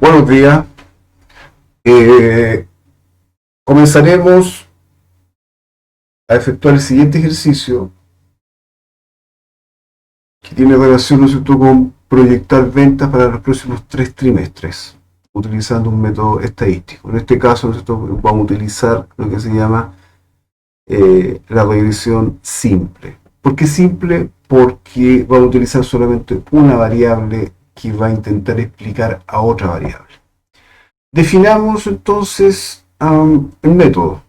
Buenos días. Eh, Comenzaremos a efectuar el siguiente ejercicio que tiene relación, ¿no es cierto?, con proyectar ventas para los próximos 3 trimestres, utilizando un método estadístico. En este caso, ¿no es cierto?, vamos a utilizar lo que se llama la regresión simple. ¿Por qué simple? Porque vamos a utilizar solamente una variable que va a intentar explicar a otra variable. Definamos entonces el método.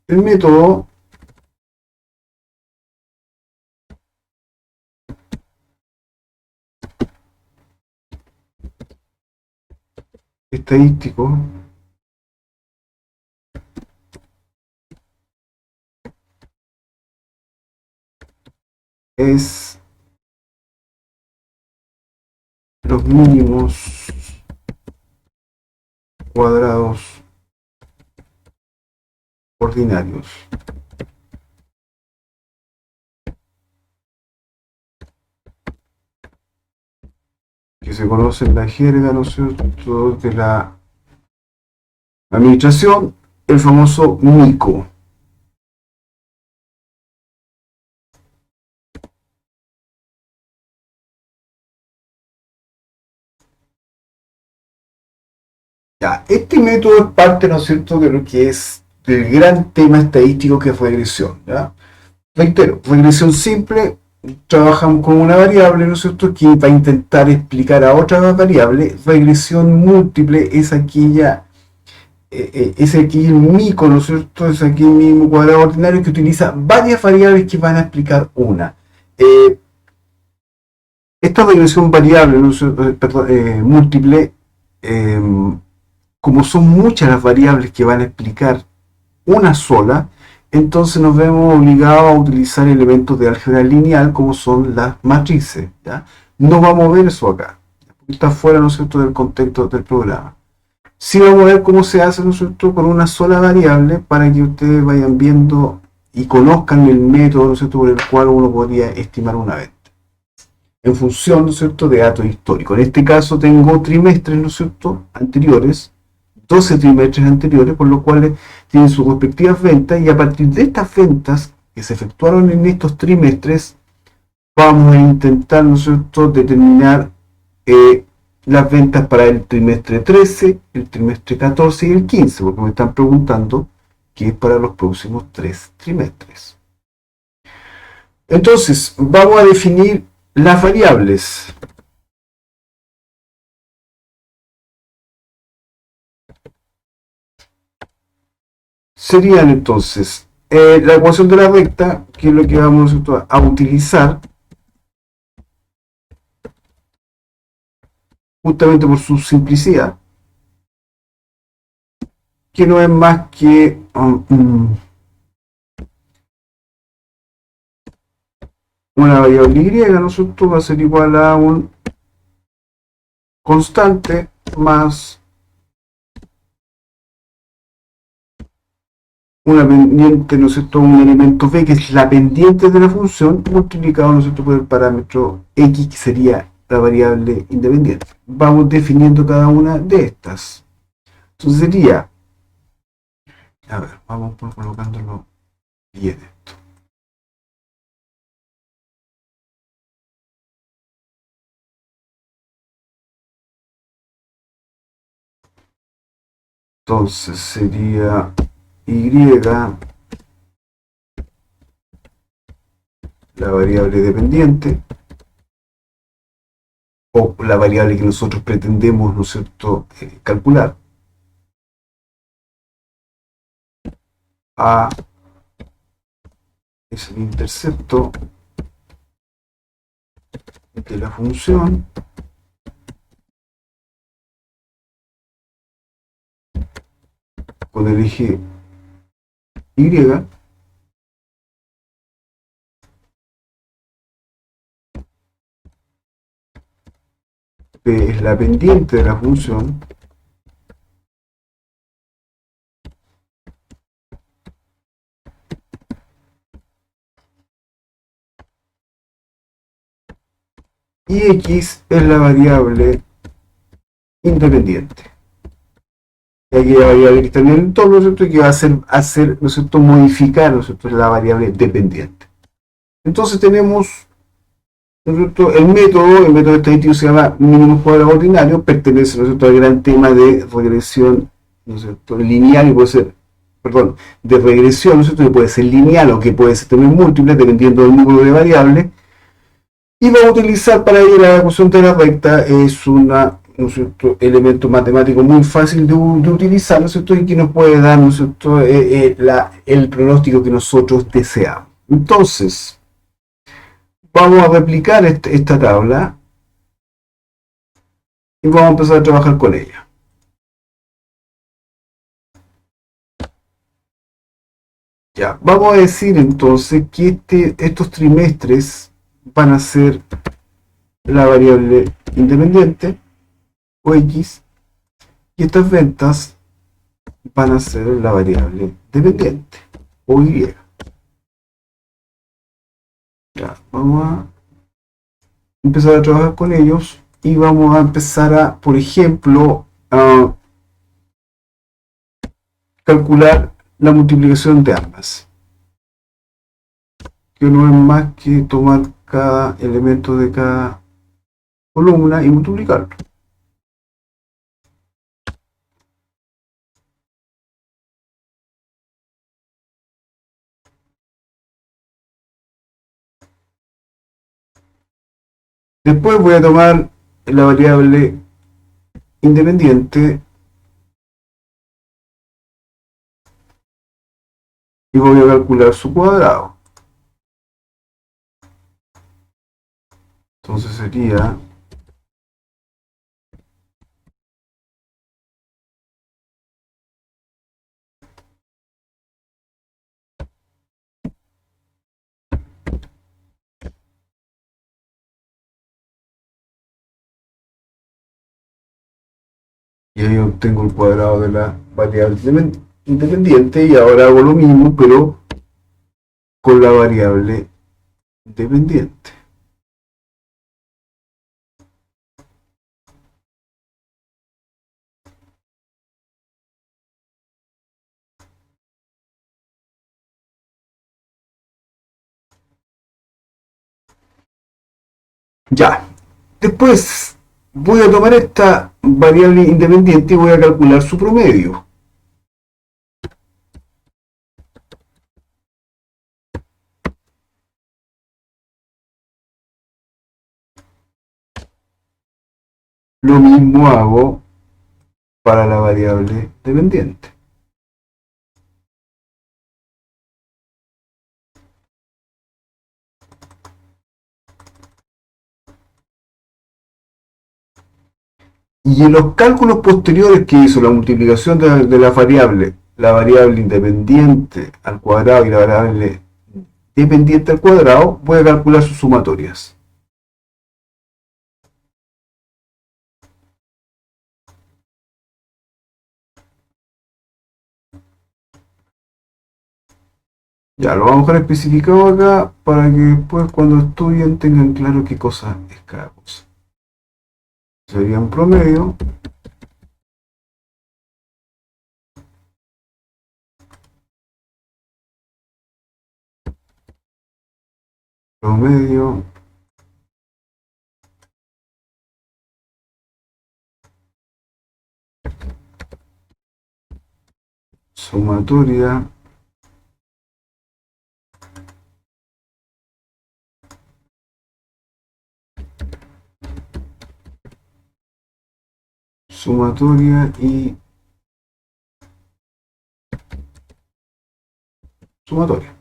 El método estadístico es los mínimos cuadrados ordinarios que se conoce en la jerga, ¿no es cierto?, de la administración, el famoso MICO. Ya, este método es parte, ¿no es cierto?, de lo que es del gran tema estadístico que es regresión. ¿Ya? Reitero, regresión simple, trabajan con una variable, ¿no es cierto?, que va a intentar explicar a otra variable. Regresión múltiple es aquella es aquí el mico, ¿no es cierto? Es aquí el mínimo cuadrado ordinario que utiliza varias variables que van a explicar una. Eh, Esta regresión variable, ¿no es cierto?, perdón, múltiple, eh, como son muchas las variables que van a explicar una sola, entonces nos vemos obligados a utilizar elementos de álgebra lineal como son las matrices. ¿Ya? No vamos a ver eso acá, porque está fuera, ¿no es cierto?, del contexto del programa. Sí, vamos a ver cómo se hace, ¿no es cierto?, con una sola variable para que ustedes vayan viendo y conozcan el método, ¿no es cierto?, por el cual uno podría estimar una venta en función, ¿no es cierto?, de datos históricos. En este caso tengo trimestres, ¿no es cierto?, anteriores, 12 trimestres anteriores, por lo cual tienen sus respectivas ventas, y a partir de estas ventas que se efectuaron en estos trimestres, vamos a intentar, ¿no es cierto?, determinar eh, las ventas para el trimestre 13, el trimestre 14 y el 15, porque me están preguntando qué es para los próximos 3 trimestres. Entonces, vamos a definir las variables. Serían entonces la ecuación de la recta, que es lo que vamos a utilizar justamente por su simplicidad, que no es más que una variable y, ¿no es cierto?, va a ser igual a un constante más una pendiente, ¿no es cierto?, un elemento b, que es la pendiente de la función, multiplicado, ¿no es cierto?, por el parámetro x, que sería la variable independiente. Vamos definiendo cada una de estas. Entonces sería, a ver, vamos colocándolo bien esto. Entonces sería y, la variable dependiente, o la variable que nosotros pretendemos, ¿no es cierto?, calcular. A es el intercepto de la función con el eje y, p es la pendiente de la función, y x es la variable independiente. Y aquí la variable que está en el entorno, ¿no es cierto? Y que va a hacer, ¿no es cierto?, modificar, ¿no es cierto?, la variable dependiente. Entonces tenemos, ¿no es cierto?, el método estadístico se llama mínimo cuadrado ordinario, pertenece, ¿no es cierto?, al gran tema de regresión, ¿no es cierto?, lineal, y puede ser, perdón, de regresión, ¿no es cierto?, que puede ser lineal o que puede ser también múltiple, dependiendo del número de variables. Y vamos a utilizar para ello la ecuación de la recta, es una, ¿no es cierto?, elemento matemático muy fácil de utilizar, ¿no es cierto?, y que nos puede dar, ¿no es cierto?, el pronóstico que nosotros deseamos. Entonces, vamos a replicar esta tabla y vamos a empezar a trabajar con ella. Ya, vamos a decir entonces que estos trimestres van a ser la variable independiente, o X, y estas ventas van a ser la variable dependiente, o Y. Ya, vamos a empezar a trabajar con ellos y vamos a empezar a, por ejemplo, a calcular la multiplicación de ambas, que no es más que tomar cada elemento de cada columna y multiplicarlo. Después voy a tomar la variable independiente y voy a calcular su cuadrado. Entonces sería y ahí obtengo el cuadrado de la variable independiente y ahora hago lo mismo pero con la variable dependiente. Ya, después voy a tomar esta variable independiente y voy a calcular su promedio. Lo mismo hago para la variable dependiente. Y en los cálculos posteriores que hizo, la multiplicación de la variable independiente al cuadrado y la variable dependiente al cuadrado, voy a calcular sus sumatorias. Ya, lo vamos a dejar especificado acá para que después cuando estudien tengan claro qué cosa es cada cosa. Sería un promedio. Promedio. Sumatoria. Sumatoria y sumatoria.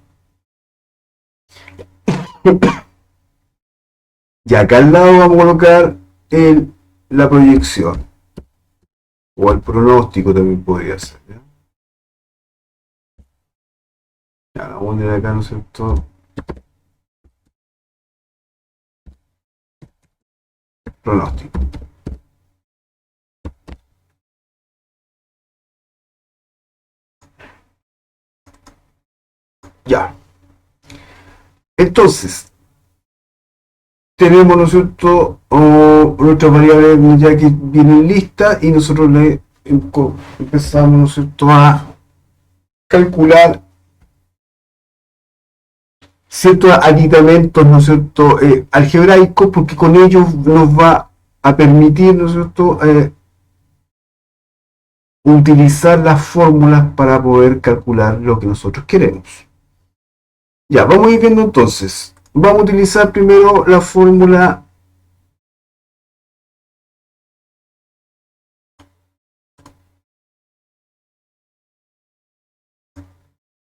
Y acá al lado vamos a colocar la proyección. O el pronóstico también podría ser. ¿Ya? Ya, vamos a poner acá, ¿no es cierto? Pronóstico. Ya. Entonces, tenemos, ¿no es cierto?, nuestras variables ya que vienen listas y nosotros le empezamos, ¿no es cierto?, a calcular ciertos aditamentos, ¿no es cierto?, algebraicos, porque con ellos nos va a permitir, ¿no es cierto?, utilizar las fórmulas para poder calcular lo que nosotros queremos. Ya, vamos a ir viendo entonces. Vamos a utilizar primero la fórmula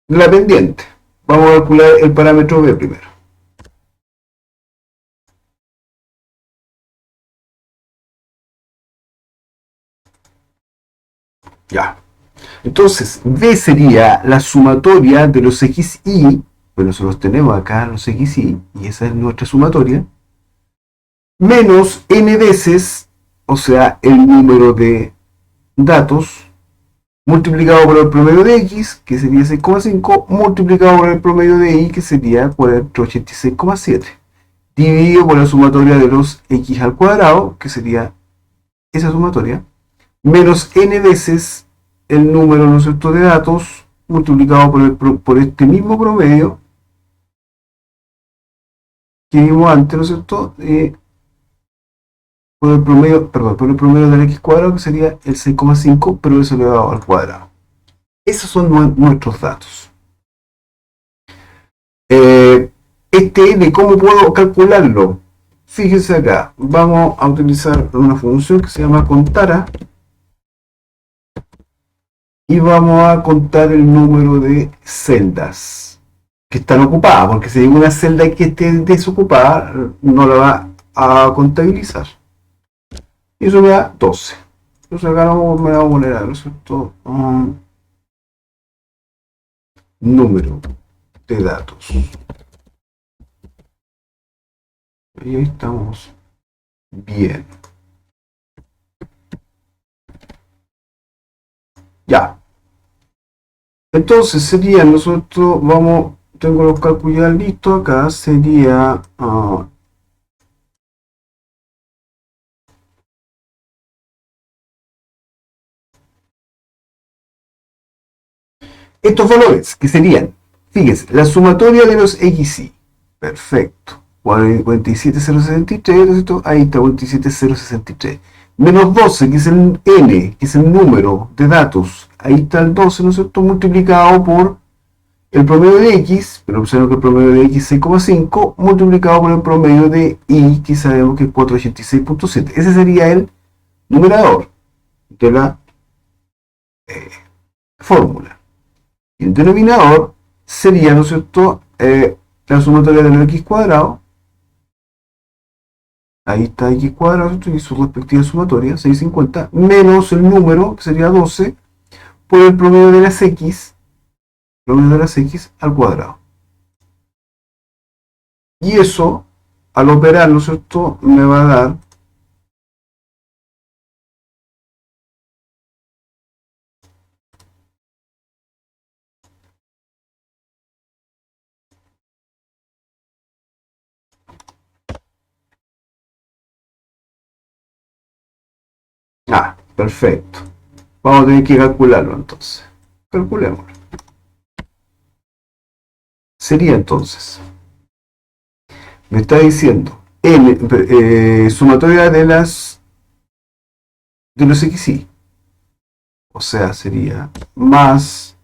de la pendiente. Vamos a calcular el parámetro B primero. Ya. Entonces, B sería la sumatoria de los xy, pues nosotros tenemos acá los xy, y esa es nuestra sumatoria, menos n veces, o sea, el número de datos, multiplicado por el promedio de x, que sería 6,5, multiplicado por el promedio de y, que sería 486,7, dividido por la sumatoria de los x al cuadrado, que sería esa sumatoria, menos n veces el número, ¿no es cierto?, de datos, multiplicado por este mismo promedio que vimos antes, ¿no es cierto?, por el promedio, perdón, por el promedio del x cuadrado, que sería el 6,5, pero eso elevado al cuadrado. Esos son nuestros datos. Este n, ¿cómo puedo calcularlo? Fíjense acá, vamos a utilizar una función que se llama contara y vamos a contar el número de celdas que están ocupadas, porque si hay una celda que esté desocupada, no la va a contabilizar. Y eso me da 12. Entonces acá me va a poner, ¿no es cierto?, número de datos. Y ahí estamos bien. Ya. Entonces sería, nosotros vamos, tengo los cálculos ya listos acá, sería estos valores, que serían, fíjense, la sumatoria de los XY. Perfecto. 47,063, ¿no es cierto? Ahí está, 47,063. Menos 12, que es el N, que es el número de datos. Ahí está el 12, ¿no es cierto?, multiplicado por el promedio de X, pero observen que el promedio de X es 6,5, multiplicado por el promedio de Y, que sabemos que es 486,7. Ese sería el numerador de la fórmula. Y el denominador sería, ¿no es cierto?, la sumatoria del x cuadrado. Ahí está x cuadrado y su respectiva sumatoria, 650, menos el número, que sería 12, por el promedio de las x, al cuadrado. Y eso, al operar, ¿no es cierto?, me va a dar perfecto. Vamos a tener que calcularlo entonces. Calculémoslo. Sería entonces, me está diciendo, sumatoria de los XY. O sea, sería más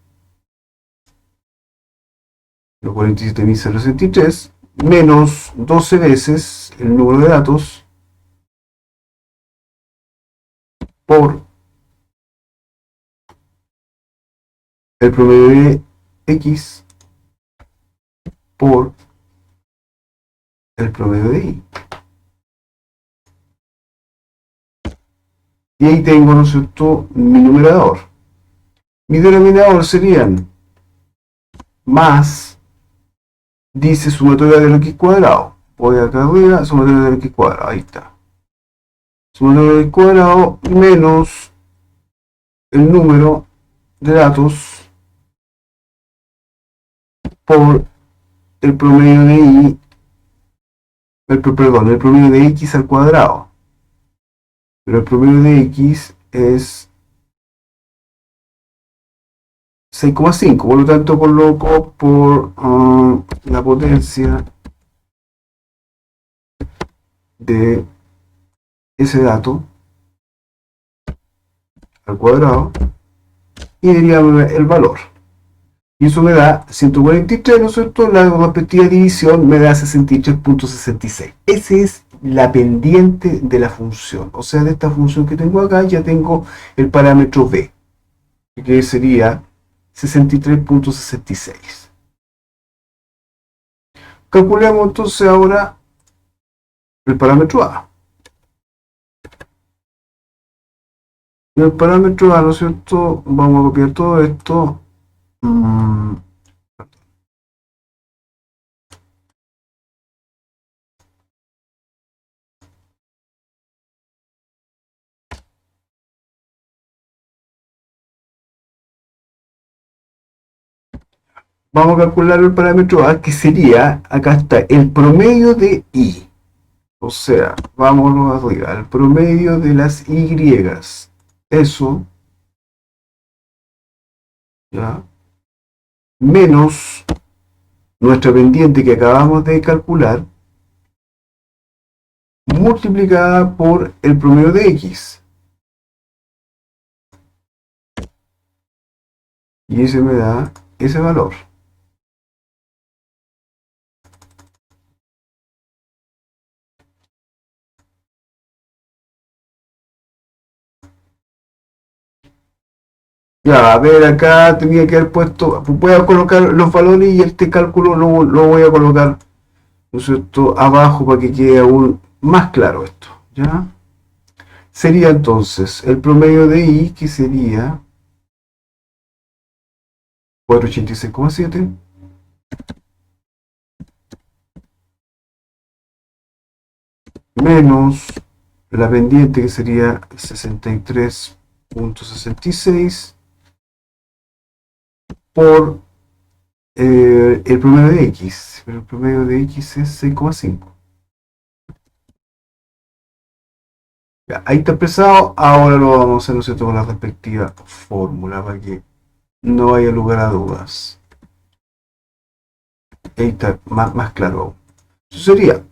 los 47,063 menos 12 veces el número de datos por el promedio de X por el promedio de Y. Y ahí tengo, ¿no es cierto?, mi numerador. Mi denominador serían más, dice sumatoria del x cuadrado. Voy acá arriba, sumatoria del x cuadrado, ahí está. Sumatoria del x cuadrado menos el número de datos por el promedio de Y perdón, el promedio de x al cuadrado. Pero el promedio de x es 6,5, por lo tanto coloco por la potencia de ese dato al cuadrado y derivo el valor. Y eso me da 143, ¿no es cierto? La respectiva división me da 63.66. Esa es la pendiente de la función. O sea, de esta función que tengo acá ya tengo el parámetro b, que sería 63.66. Calculemos entonces ahora el parámetro a. Y el parámetro a, ¿no es cierto? Vamos a copiar todo esto. Vamos a calcular el parámetro a, que sería, acá está, el promedio de i. O sea, vámonos arriba, el promedio de las y. Eso, ¿ya? Menos nuestra pendiente que acabamos de calcular, multiplicada por el promedio de x. Y ese me da ese valor. Ya, a ver, acá tenía que haber puesto, voy a colocar los valores y este cálculo lo voy a colocar, ¿no es cierto?, abajo para que quede aún más claro esto, ¿ya? Sería entonces el promedio de i, que sería 486,7 menos la pendiente, que sería 63.66 por el promedio de x, pero el promedio de x es 6,5. Ya, ahí está expresado. Ahora lo vamos a hacer, ¿no es cierto?, con la respectiva fórmula para que no haya lugar a dudas. Ahí está más claro aún. Eso sería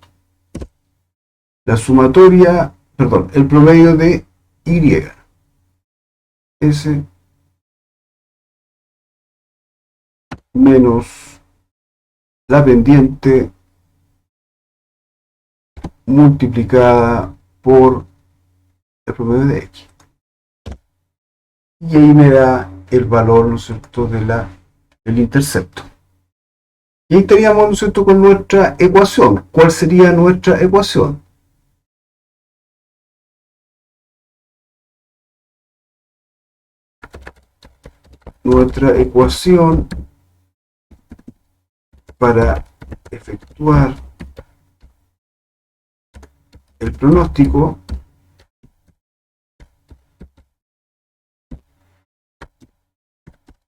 la sumatoria, perdón, el promedio de y. S menos la pendiente multiplicada por el promedio de x. Y ahí me da el valor, ¿no es cierto?, del intercepto. Y ahí estaríamos, ¿no es cierto?, con nuestra ecuación. ¿Cuál sería nuestra ecuación? Nuestra ecuación para efectuar el pronóstico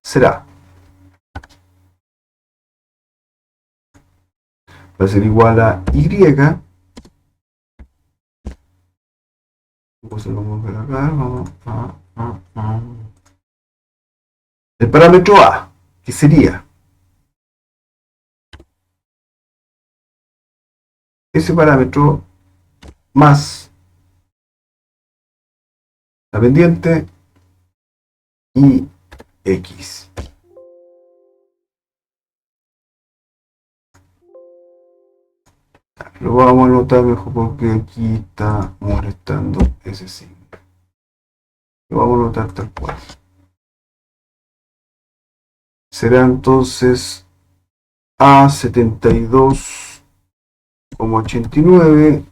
será, va a ser igual a y, pues lo vamos a ver acá, el parámetro a, que sería ese parámetro más la pendiente y x. Lo vamos a anotar mejor porque aquí está molestando ese signo. Lo vamos a anotar tal cual. Será entonces a 72,89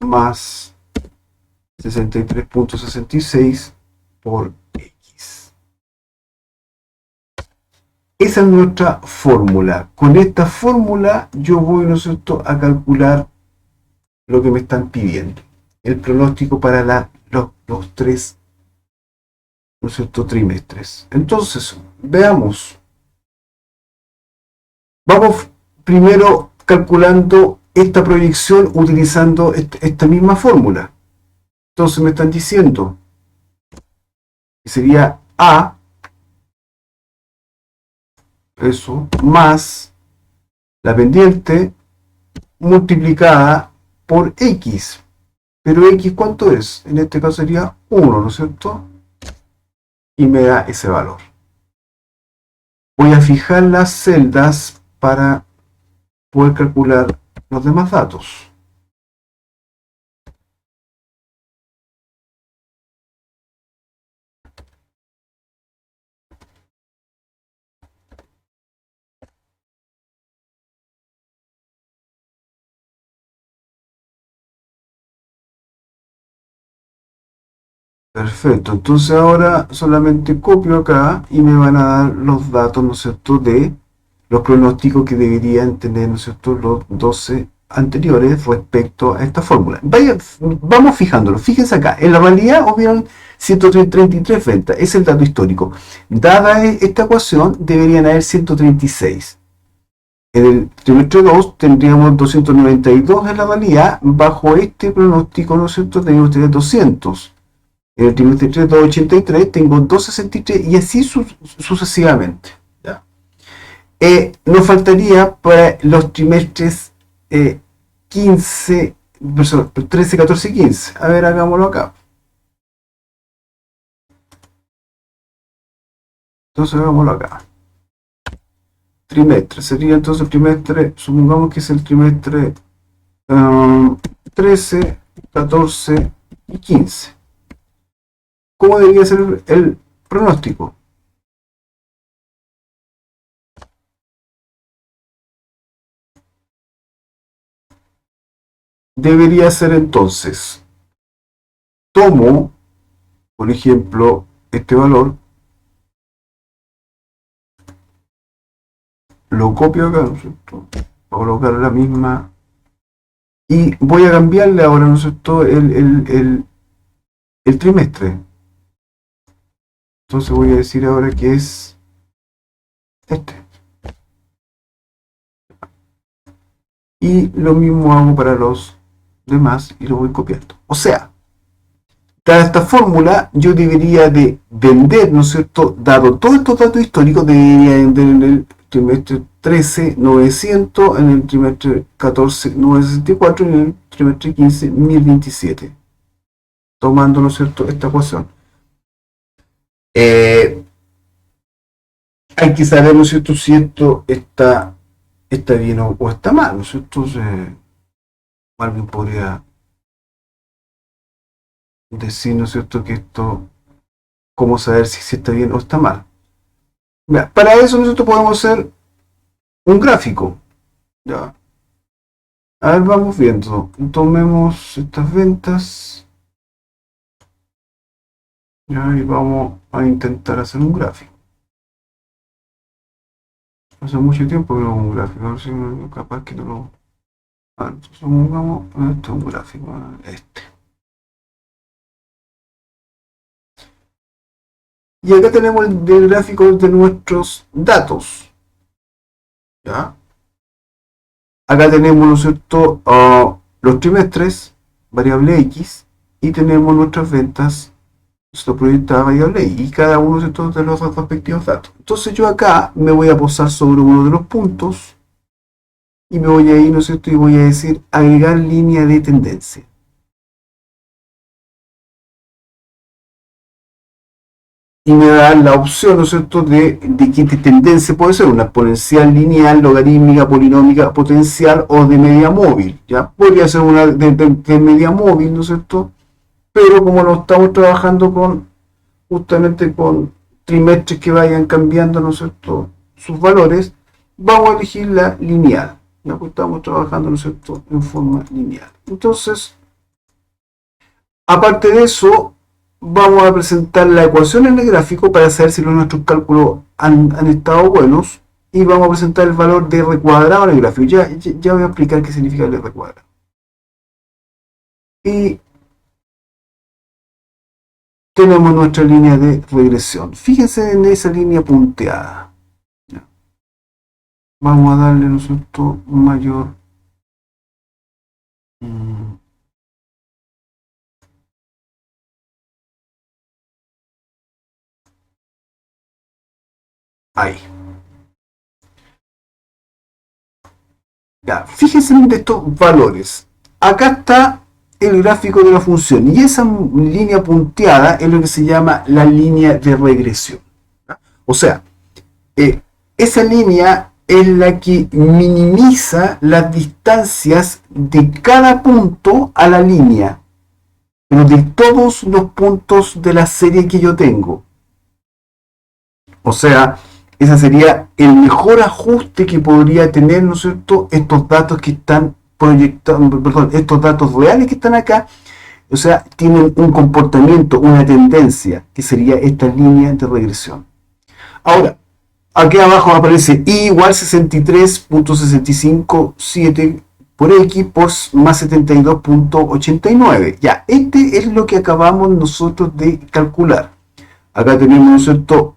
más 63.66 por x. Esa es nuestra fórmula. Con esta fórmula yo voy, ¿no es cierto?, a calcular lo que me están pidiendo. El pronóstico para los 3, ¿no es cierto?, trimestres. Entonces, veamos. Vamos primero calculando esta proyección utilizando esta misma fórmula. Entonces me están diciendo que sería A, eso, más la pendiente multiplicada por X. Pero X, ¿cuánto es? En este caso sería 1, ¿no es cierto? Y me da ese valor. Voy a fijar las celdas para poder calcular los demás datos. Perfecto, entonces ahora solamente copio acá y me van a dar los datos, ¿no es cierto?, de los pronósticos que deberían tener, ¿no es cierto?, los 12 anteriores respecto a esta fórmula. Vamos fijándolo, fíjense acá, en la realidad hubieron 133 ventas, es el dato histórico. Dada esta ecuación, deberían haber 136. En el trimestre 2 tendríamos 292 en la realidad, bajo este pronóstico, ¿no es cierto?, tenemos que tener 200. En el trimestre 3, 283, tengo 263 y así sucesivamente. ¿Ya? Nos faltaría para los trimestres 15, 13, 14 y 15. A ver, hagámoslo acá. Entonces hagámoslo acá. Trimestre, sería entonces el trimestre, supongamos que es el trimestre 13, 14 y 15. ¿Cómo debería ser el pronóstico? Debería ser entonces, tomo, por ejemplo, este valor, lo copio acá, ¿no es cierto?, voy a colocar la misma y voy a cambiarle ahora, ¿no es cierto?, el trimestre. Entonces voy a decir ahora que es este. Y lo mismo hago para los demás y lo voy copiando. O sea, dada esta fórmula, yo debería de vender, ¿no es cierto?, dado todos estos datos históricos, debería vender en el trimestre 13, 900, en el trimestre 14, 964, y en el trimestre 15, 1027. Tomando, ¿no es cierto?, esta ecuación. Hay que saber, ¿no es cierto?, si esto está bien o está mal, ¿no es cierto? Alguien podría decir, ¿no es cierto?, que esto, cómo saber si está bien o está mal. Mira, para eso nosotros podemos hacer un gráfico. ¿Ya? A ver, vamos viendo. Tomemos estas ventas. ¿Ya? Y vamos a intentar hacer un gráfico. Hace mucho tiempo que no hago un gráfico. A ver si capaz que no lo. Entonces pongamos esto un gráfico. Este. Y acá tenemos el gráfico de nuestros datos. ¿Ya? Acá tenemos, ¿no es cierto?, los trimestres, variable X, y tenemos nuestras ventas, nuestra proyectada variable Y, y cada uno, ¿no es cierto?, de los respectivos datos. Entonces yo acá me voy a posar sobre uno de los puntos y me voy a ir, ¿no es cierto?, y voy a decir agregar línea de tendencia. Y me da la opción, ¿no es cierto?, de qué tendencia puede ser, una exponencial, lineal, logarítmica, polinómica, potencial o de media móvil. ¿Ya? Podría ser una de media móvil, ¿no es cierto? Pero como lo estamos trabajando justamente con trimestres que vayan cambiando, ¿no es cierto?, sus valores, vamos a elegir la lineal. ¿Ya? Pues estamos trabajando, ¿no es cierto?, en forma lineal. Entonces, aparte de eso, vamos a presentar la ecuación en el gráfico para saber si nuestros cálculos han estado buenos, y vamos a presentar el valor de R cuadrado en el gráfico. Ya voy a explicar qué significa el R cuadrado. Y tenemos nuestra línea de regresión. Fíjense en esa línea punteada. Vamos a darle, ¿no es cierto?, mayor Mm, Ahí. Ya, fíjense en estos valores. Acá está el gráfico de la función y esa línea punteada es lo que se llama la línea de regresión. O sea, eh, esa línea es la que minimiza las distancias de cada punto a la línea, pero de todos los puntos de la serie que yo tengo. O sea, ese sería el mejor ajuste que podría tener, ¿no es cierto?, estos datos que están proyectando, perdón, estos datos reales que están acá, o sea, tienen un comportamiento, una tendencia, que sería esta línea de regresión. Ahora, aquí abajo aparece i igual 63.657 por x por más 72.89. Ya, este es lo que acabamos nosotros de calcular. Acá tenemos, ¿no es cierto?,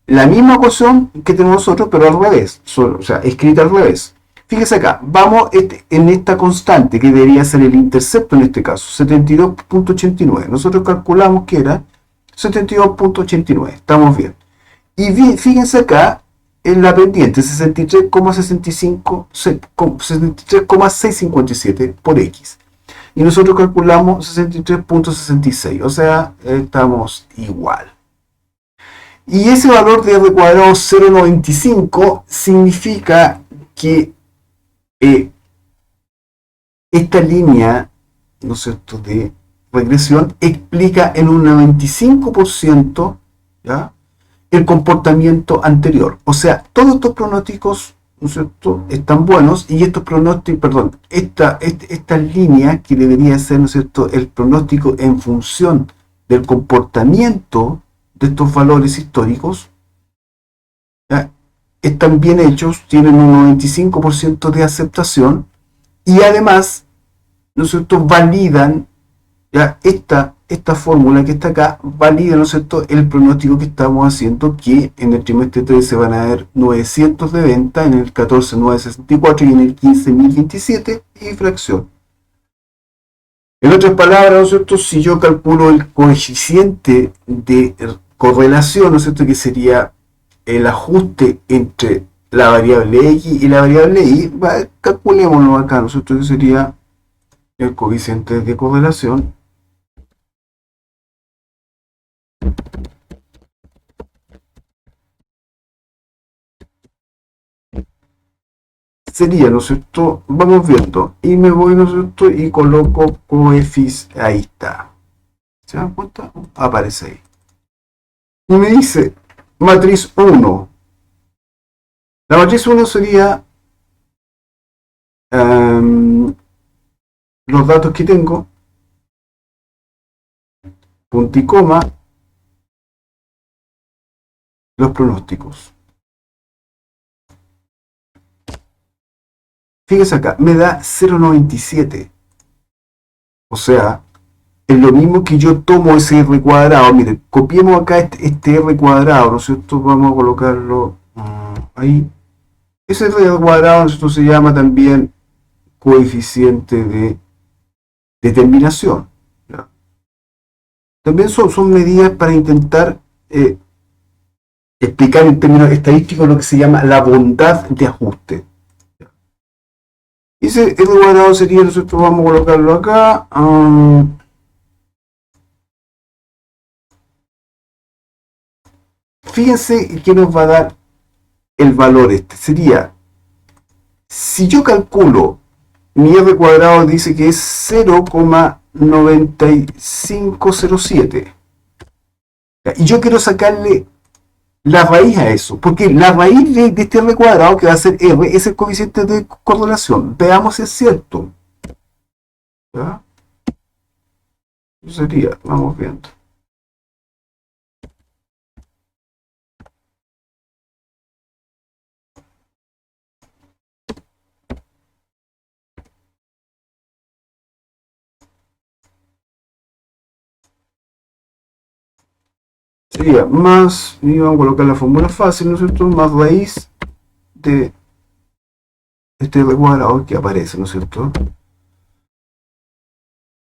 la misma ecuación que tenemos nosotros, pero al revés, o sea, escrita al revés. Fíjese acá, vamos en esta constante, que debería ser el intercepto en este caso, 72.89. Nosotros calculamos que era 72.89, estamos bien. Y fíjense acá en la pendiente, 63,657 por x. Y nosotros calculamos 63.66, o sea, estamos igual. Y ese valor de r cuadrado 0,95 significa que eh, esta línea, ¿no es cierto?, de regresión explica en un 95%, ¿ya?, el comportamiento anterior. O sea, todos estos pronósticos, ¿no es cierto?, están buenos, y estos pronósticos, perdón, esta línea que debería ser, ¿no es cierto?, el pronóstico en función del comportamiento de estos valores históricos, ¿ya?, están bien hechos, tienen un 95% de aceptación, y además, ¿no es cierto?, validan, ¿ya?, esta fórmula que está acá, valida, ¿no es cierto?, el pronóstico que estamos haciendo, que en el trimestre 13 van a haber 900 de venta, en el 14 964 y en el 15 1027 y fracción. En otras palabras, ¿no es cierto?, si yo calculo el coeficiente de correlación, ¿no es cierto?, que sería el ajuste entre la variable x y la variable y, calculémoslo acá, ¿no es cierto?, que sería el coeficiente de correlación. Sería, ¿no es cierto?, vamos viendo, y me voy, ¿no es cierto?, y coloco coeficiente, ahí está, ¿se dan cuenta? Aparece ahí. Y me dice, matriz 1. La matriz 1 sería los datos que tengo, punto y coma, los pronósticos. Fíjese acá, me da 0,97. O sea, es lo mismo que yo tomo ese r cuadrado. Miren, copiemos acá este r cuadrado, ¿no es cierto? Vamos a colocarlo ahí. Ese r cuadrado, ¿no es cierto?, se llama también coeficiente de determinación, ¿ya? También son medidas para intentar explicar en términos estadísticos lo que se llama la bondad de ajuste. Ese r cuadrado sería, nosotros vamos a colocarlo acá. Fíjense que nos va a dar el valor este. Sería, si yo calculo, mi r cuadrado dice que es 0,9507. Y yo quiero sacarle la raíz a eso, porque la raíz de este r cuadrado, que va a ser r, es el coeficiente de correlación. Veamos si es cierto. ¿Ya? Sería, vamos viendo. Sería más, y vamos a colocar la fórmula fácil, ¿no es cierto?, más raíz de este r cuadrado que aparece, ¿no es cierto?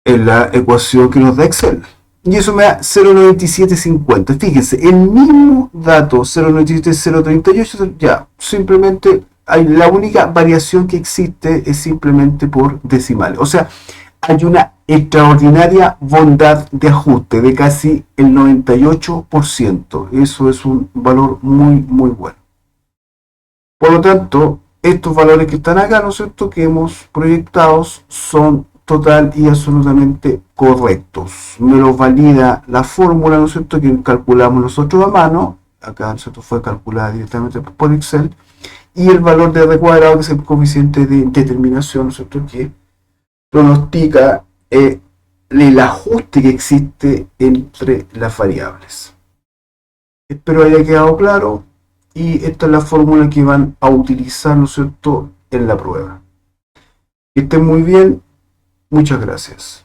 en la ecuación que nos da Excel. Y eso me da 0,9750. Fíjense, el mismo dato 0,97038, ya, simplemente hay, la única variación que existe es simplemente por decimales. O sea, hay una extraordinaria bondad de ajuste de casi el 98%. Eso es un valor muy, muy bueno. Por lo tanto, estos valores que están acá, ¿no es cierto?, que hemos proyectado son total y absolutamente correctos. Me los valida la fórmula, ¿no es cierto?, que calculamos nosotros a mano. Acá, ¿no es cierto?, fue calculada directamente por Excel. Y el valor de R cuadrado, que es el coeficiente de determinación, ¿no es cierto?, que pronostica el ajuste que existe entre las variables. Espero haya quedado claro y esta es la fórmula que van a utilizar, ¿no es cierto?, en la prueba. Que estén muy bien, muchas gracias.